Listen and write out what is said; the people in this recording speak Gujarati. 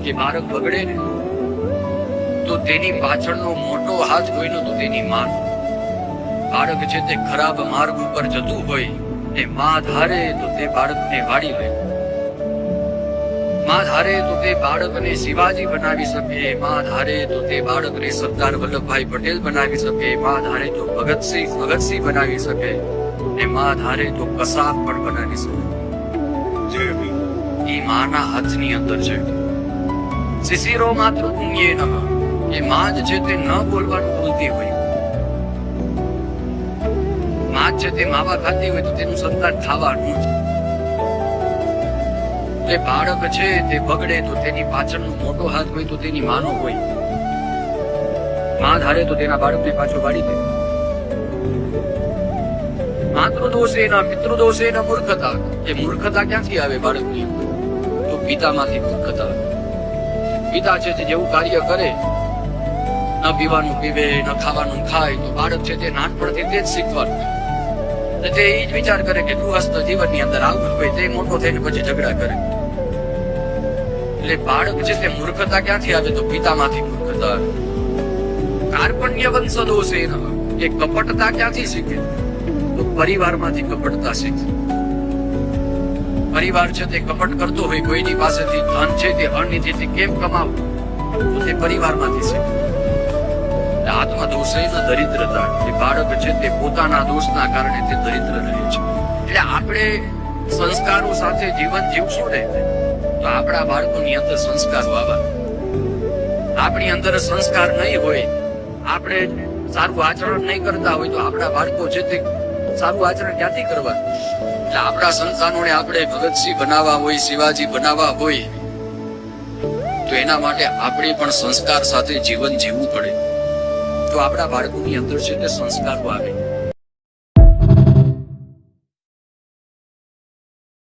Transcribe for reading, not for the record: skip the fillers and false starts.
કે બાળક બગડે ને તો તેની પાછળનો મોટો હાથ કોઈનો તો તેની માં. બાળક છે તે ખરાબ માર્ગ ઉપર જતું હોય ને માં ધારે તો તે બાળકને વાળી લે. માં ધારે તો તે બાળકને શિવાજી બનાવી શકે, માં ધારે તો તે બાળકને સરદાર વલ્લભભાઈ પટેલ બનાવી શકે, માં ધારે તો ભગતસિંહ બનાવી શકે, ને માં ધારે તો કસાબ પણ બનાવી શકે. એ માના હાથની અંદર છે. શિશિરો માત્ર પુણ્યે નમઃ. એ માં જ છે તે ન બોલવાનું બોલતી હોય. માં છે તે માવા ખાતી હોય તો તેનું સંતાન ખાવાનું જ. તે બાળક છે તે બગડે તો તેની પાછળનો મોટો હાથ હોય તો તેની માનો હોય. માં ધારે તો તેના બાળકને પાછો વાળી દે. માતૃદોષેના પિતૃદોષેના મૂર્ખતા. એ મૂર્ખતા ક્યાંથી આવે બાળકની? તો પિતામાંથી મૂર્ખતા. પિતા છે તે જેવું કાર્ય કરે, ન પીવાનું પીવે, ન ખાવાનું ખાય, તો બાળક છે તે નાનપણથી તે જ શીખવાનું. તે એ જ વિચાર કરે કે ગૃહસ્થ જીવનની અંદર આવું હોય, તે મોટો થઈને પછી ઝઘડા કરે. એટલે બાળક છે તે મૂર્ખતા ક્યાંથી આવે? તો પિતામાંથી મૂર્ખતા. કાર્પણ્ય વંશ દોષેન. એ કપટતા ક્યાંથી શીખે? તો પરિવારમાંથી કપટતા શીખે. પરિવાર છે તે કપટ કરતો હોય, કોઈની પાસેથી ધન છે તે અનિતિથી કેમ કમાવું, તો તે પરિવારમાંથી શીખે. આત્મદોષેન દરિદ્રતા. એ બાળક છે તે પોતાના દોષના કારણે તે દરિદ્ર રહે છે. એટલે આપણે સંસ્કારો સાથે જીવન જીવશું ને તો આપણા બાળકોની અંદર સંસ્કારો આવવાના. આપણી અંદર સંસ્કાર નહીં હોય, આપણે સારું આચરણ નહીં કરતા હોય તો આપણા બાળકો છે તે સારું આચરણ ક્યાંથી કરવાનું? એટલે આપણા સંતાનોને આપણે ભગતસિંહ બનાવવા હોય, શિવાજી બનાવવા હોય, તો એના માટે આપણે પણ સંસ્કાર સાથે જીવન જીવવું પડે. તો આપણા બાળકોની અંદર છે તે સંસ્કારો આવે.